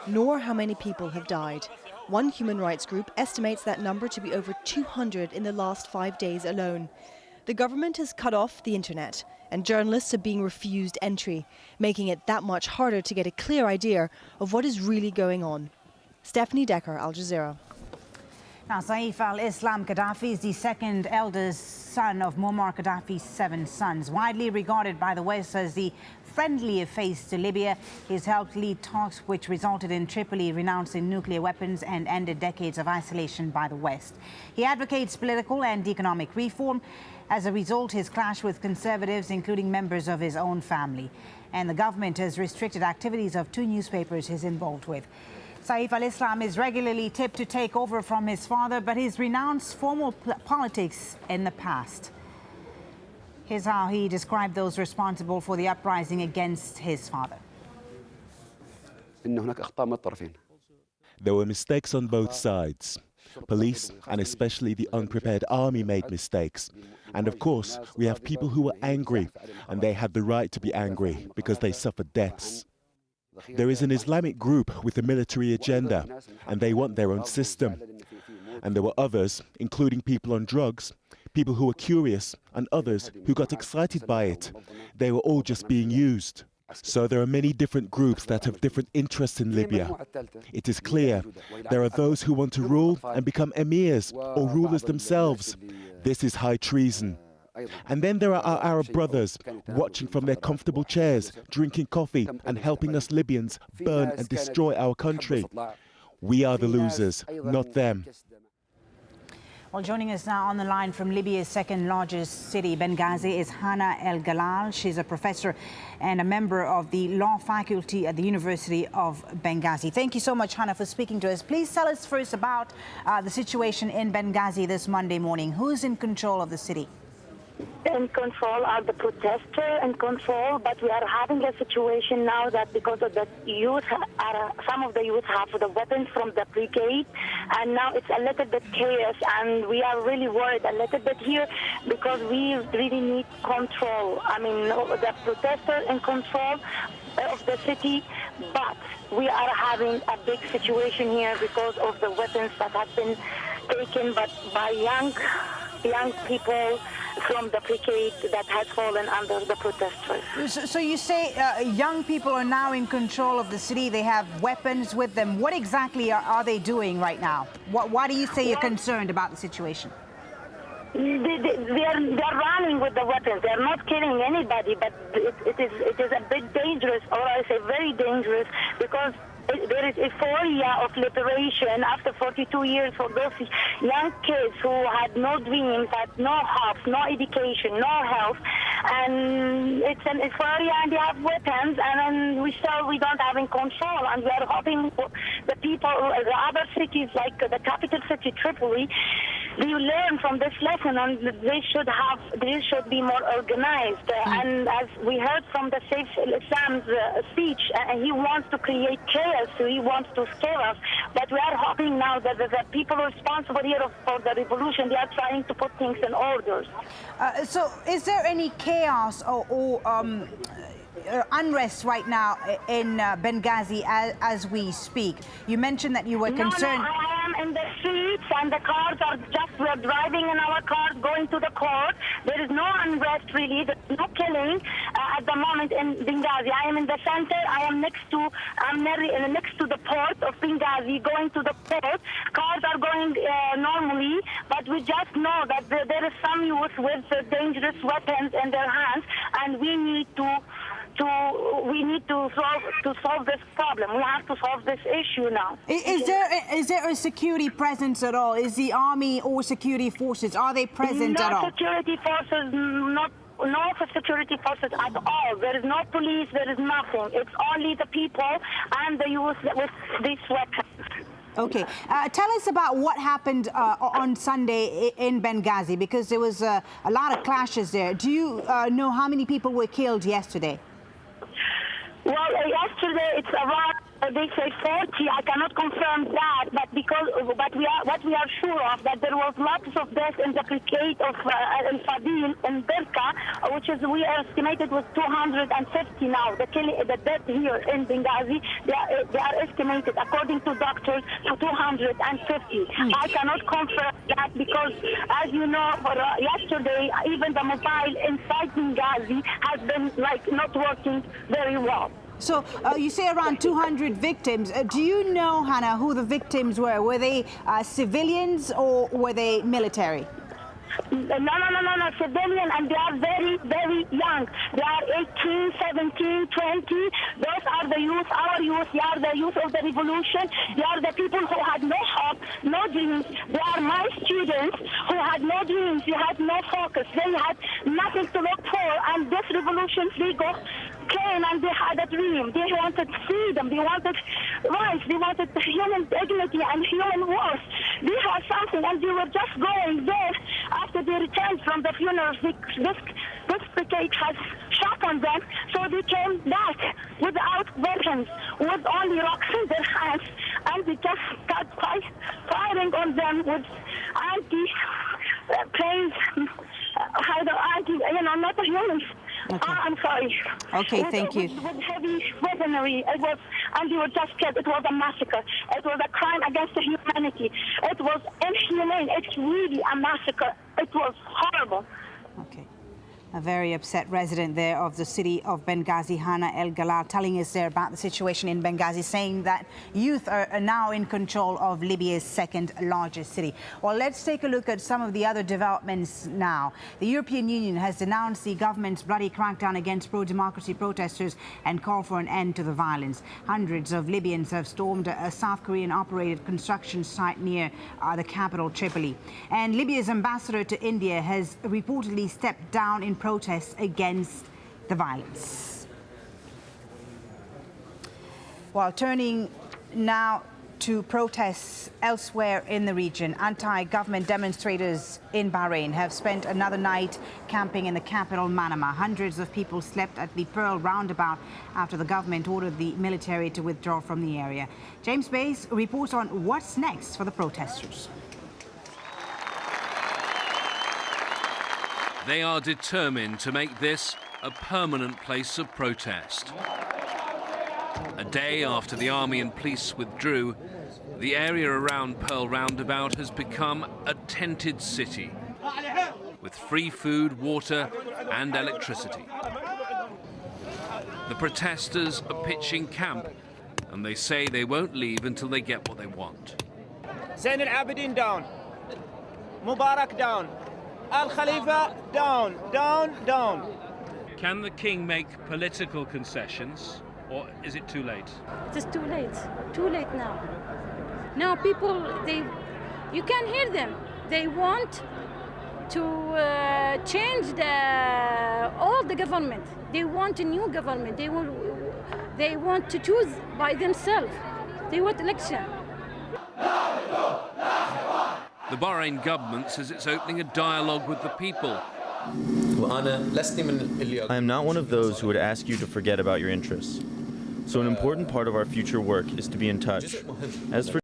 nor how many people have died. One human rights group estimates that number to be over 200 in the last 5 days alone. The government has cut off the internet, and journalists are being refused entry, making it that much harder to get a clear idea of what is really going on. Stephanie Decker, AlJazeera. Now, Saif al-Islam Gaddafi is the second eldest son of Muammar Gaddafi's 7 sons. Widely regarded by the West as the friendlier face to Libya, he's helped lead talks which resulted in Tripoli renouncing nuclear weapons and ended decades of isolation by the West. He advocates political and economic reform. As a result, his clash with conservatives, including members of his own family. And the government has restricted activities of 2 newspapers he's involved with. Saif al-Islam is regularly tipped to take over from his father, but he's renounced formal politics in the past. Here's how he described those responsible for the uprising against his father. There were mistakes on both sides. Police, and especially the unprepared army, made mistakes. And of course, we have people who were angry, and they had the right to be angry because they suffered deaths. There is an Islamic group with a military agenda, and they want their own system. And there were others, including people on drugs, people who were curious, and others who got excited by it. They were all just being used. So there are many different groups that have different interests in Libya. It is clear there are those who want to rule and become emirs or rulers themselves. This is high treason. And then there are our Arab brothers, watching from their comfortable chairs, drinking coffee and helping us Libyans burn and destroy our country. We are the losers, not them. Well, joining us now on the line from Libya's second largest city, Benghazi, is Hana El Galal. She's a professor and a member of the law faculty at the University of Benghazi. Thank you so much, Hana, for speaking to us. Please tell us first about the situation in Benghazi this Monday morning. Who's in control of the city? In control are the protesters in control, but we are having a situation now that because of the youth, some of the youth have the weapons from the brigade, and now it's a little bit chaos, and we are really worried a little bit here because we really need control. I mean, the protesters in control of the city, but we are having a big situation here because of the weapons that have been taken by young people from the brigade that has fallen under the protesters. So you say young people are now in control of the city. They have weapons with them. What exactly are they doing right now? Why do you say you're concerned about the situation? They're running with the weapons. They're not killing anybody, but it is a bit dangerous, or I say very dangerous, because there is euphoria of liberation after 42 years for those young kids who had no dreams, had no hopes, no education, no health, and it's an euphoria, and they have weapons, and we don't have in control, and we are hoping the people, the other cities like the capital city Tripoli, they learn from this lesson, and they should be more organized. And as we heard from the Saif al-Islam's speech, he wants to create chaos. So he wants to scare us, but we are hoping now that the people responsible here for the revolution, they are trying to put things in order. So is there any chaos or unrest right now in Benghazi as we speak? You mentioned that you were concerned. No, I am in the streets, and the cars are we're driving in our cars going to the court. There is no unrest really. There's no killing at the moment in Benghazi. I am in the center. I'm next to the port of Benghazi, going to the port. Cars are going normally, but we just know that there is some youth with dangerous weapons in their hands, and we need to solve this problem. We have to solve this issue now. Is there a security presence at all? Is the army or security forces, are they present at all? No security forces, no security forces at all. There is no police, there is nothing. It's only the people and the youth with these weapons. Okay. Tell us about what happened on Sunday in Benghazi, because there was a lot of clashes there. Do you know how many people were killed yesterday? Well, yesterday it's around they say 40. I cannot confirm that, but what we are sure of that there was lots of deaths in the brigade of El Fadil in Birka, which is we estimated was 250 now. The death here in Benghazi, they are estimated according to doctors to 250. I cannot confirm that because, as you know, yesterday even the mobile inside Benghazi has been not working very well. So you say around 200 victims. Do you know, Hannah, who the victims were? Were they civilians or were they military? No, civilian, and they are very, very young. They are 18, 17, 20. Those are the youth, our youth. They are the youth of the revolution. They are the people who had no hope, no dreams. They are my students who had no dreams. They had no focus. They had nothing to look for. And this revolution came and they had a dream. They wanted freedom. They wanted rights. They wanted human dignity and human worth. They had something, and they were just going there after they returned from the funerals. This brigade has shot on them, so they came back without weapons, with only rocks in their hands, and they just got firing on them with anti-planes, not the humans. Okay. I'm sorry. Okay, thank you. With heavy weaponry, and they were just killed. It was a massacre. It was a crime against humanity. It was inhumane. It's really a massacre. It was horrible. Okay. A very upset resident there of the city of Benghazi, Hannah El Galal, telling us there about the situation in Benghazi, saying that youth are now in control of Libya's second largest city. Well, let's take a look at some of the other developments now. The European Union has denounced the government's bloody crackdown against pro-democracy protesters and called for an end to the violence. Hundreds of Libyans have stormed a South Korean-operated construction site near the capital, Tripoli. And Libya's ambassador to India has reportedly stepped down in protests against the violence. While turning now to protests elsewhere in the region, anti-government demonstrators in Bahrain have spent another night camping in the capital, Manama. Hundreds of people slept at the Pearl roundabout after the government ordered the military to withdraw from the area. James Bays reports on what's next for the protesters. They are determined to make this a permanent place of protest. A day after the army and police withdrew, the area around Pearl Roundabout has become a tented city with free food, water and electricity. The protesters are pitching camp and they say they won't leave until they get what they want. Zain al-Abidin down. Mubarak down. Al-Khalifa down, down, down. Can the king make political concessions, or is it too late? It is too late now. Now people, you can hear them. They want to change all the government. They want a new government. They want to choose by themselves. They want election. The Bahrain government says it's opening a dialogue with the people. I am not one of those who would ask you to forget about your interests. So an important part of our future work is to be in touch. As for